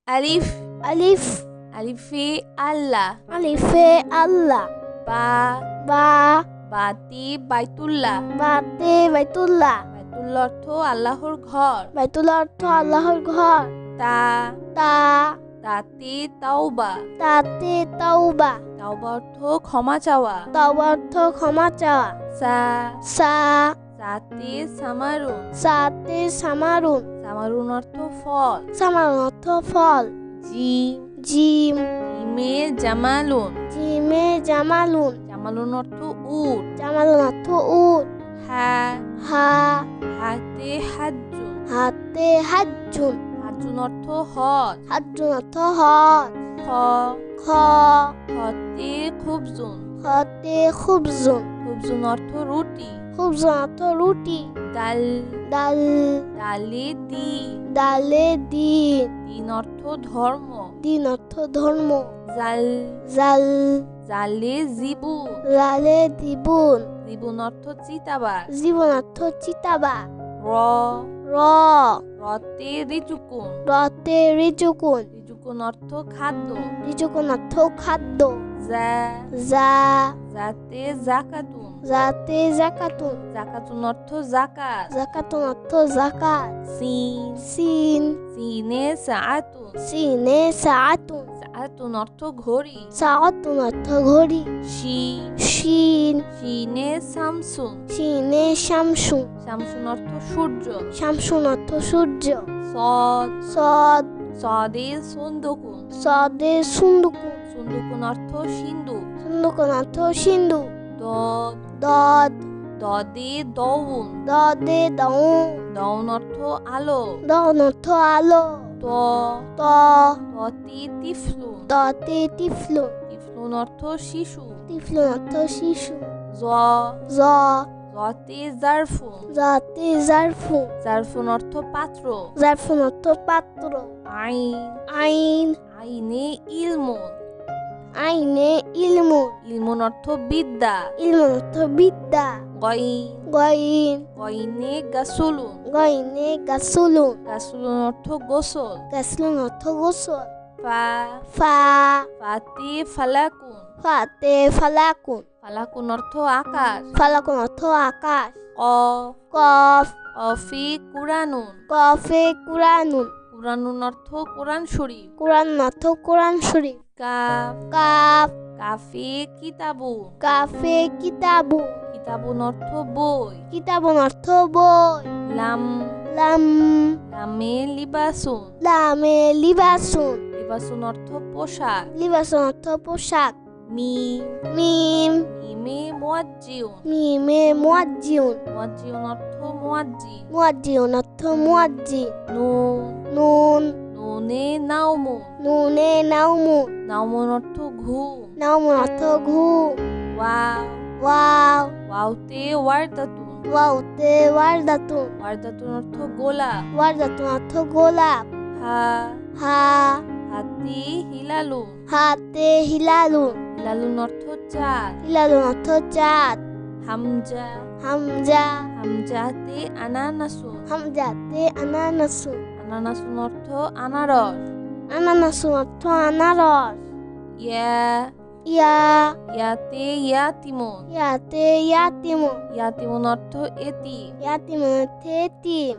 আলিফ আলিফ আলিফে আল্লাহ আলিফে আল্লাহ বা বা বাতে বাইতুল্লাহ বাতে বাইতুল্লাহ বাইতুল্লাহ অর্থ আল্লাহর ঘর বাইতুল্লাহ অর্থ আল্লাহর ঘর তা তা তাতে তাওবা তাতে তাওবা তাওবা অর্থ ক্ষমা চাওয়া তাওবা অর্থ ক্ষমা চাওয়া সা সা সাতে সামারুন সাতে সামারুন সামারুন অর্থ ফল সামারুন অর্থ ফল জিম জিম জিমে জামালুন জিমে জামালুন জামালুন অর্থ উট জামালুন অর্থ উট হা হা হাতে হাজ্জুন হাতে হাজ্জুন হাজ্জুন অর্থ হজ হাজ্জুন অর্থ হজ খ খ খতে খুবজুন খতে খুবজুন খুবজুন অর্থ রুটি খুবজুন অর্থ রুটি দাল ডাল দালে দিন ডালে দিন দিন অর্থ ধর্ম দিন অর্থ ধর্ম জাল জাল জালে জিবুন লালে দিবুন জিবুন অর্থ চিতাবাঘ জীবন অর্থ চিতাবা র র রতে রিজুকুন রতে রিজুকুন রিজুকুন অর্থ খাদ্য রিজুকুন অর্থ খাদ্য জা জা জাতে জাকাতুন জাতে জাকাতুন জাকাতুন অর্থ জাকাত জাকাতুন অর্থ জাকাত সিন সিন সিনে সাআতুন সিনে সাআতুন সাআতুন অর্থ ঘড়ি সাআতুন অর্থ ঘড়ি শিন শিন শিনে শামসুন শিনে শামসুন শামসুন অর্থ সূর্য শামসুন অর্থ সূর্য সদ সদ সদে সুন্দুকুন সদে সুন্দুকুন সুন্দুকুন অর্থ সিন্ধু সুন্দুকুন অর্থ সিন্ধু দদ দদ দদে দউন দদে দউন দউন অর্থ আলো দউন অর্থ আলো ত ত ততে তিফলুন ততে টিফলুন তিফলুন অর্থ শিশু টিফলুন অর্থ শিশু জ জ জতে জারফুন জাতে জারফুন জারফুন অর্থ পাত্র জারফুন অর্থ পাত্র আইন আইন আইনে ইলমুন আইনে ইলমুন ইলমুন অর্থ বিদ্যা ইলমুন অর্থ বিদ্যা গইন গইন গইনে গাসুলুন গইনে গাসুলুন গাসুলুন অর্থ গোসল গাসলুন অর্থ গোসল ফা ফা ফাতে ফালাকুন ফাতে ফালাকুন ফালাকুন অর্থ আকাশ ফালাকুন অর্থ আকাশ কফ কফ কফি কুরানুন কফে কুরানুন কুরানুন অর্থ কোরআন শরীফ কুরআন অর্থ কোরআন শরীফ কাফ কাফ কাফে কিতাবুন কাফে কিতাবু কিতাবুন অর্থ বই কিতাবুন অর্থ বই লাম লাম লামে লিবাসুন লামে লিবাসুন লিবাসুন অর্থ পোশাক লিবাসুন অর্থ পোশাক মিম মিম মিমে মুয়াজ্জিউন মিমে মুয়াজ্জিউন মুয়াজ্জিউন অর্থ মুয়াজ্জিন মুয়াজ্জিউন অর্থ মুয়াজ্জিন নুন নুন নুনে নাওমুন নুনে নাউমুন নাওমুন অর্থ ঘুম নাউমুন অর্থ ঘুম ওয়াও ওয়াও ওয়াওতে ওয়ারদাতুন ওয়াউতে ওয়ারদাতুন ওয়ারদাতুন অর্থ গোলাপ ওয়ারদাতুন অর্থ গোলাপ হা হা হাতি হিলালুন হাতে হিলালুন হিলালুন অর্থ চাঁদ হিলালুন অর্থ চাঁদ হামজা হামজা হামজাতে আনানাসুন হামজাতে আনানাসুন আনানাসুন অর্থ আনারস আনানাসুন অর্থ আনারস ইয়া ইয়া ইয়াতে ইয়াতিমুন ইয়াতে ইয়াতিমুন ইয়াতিমুন অর্থ এতিম ইয়াতিমুন অর্থ এতিম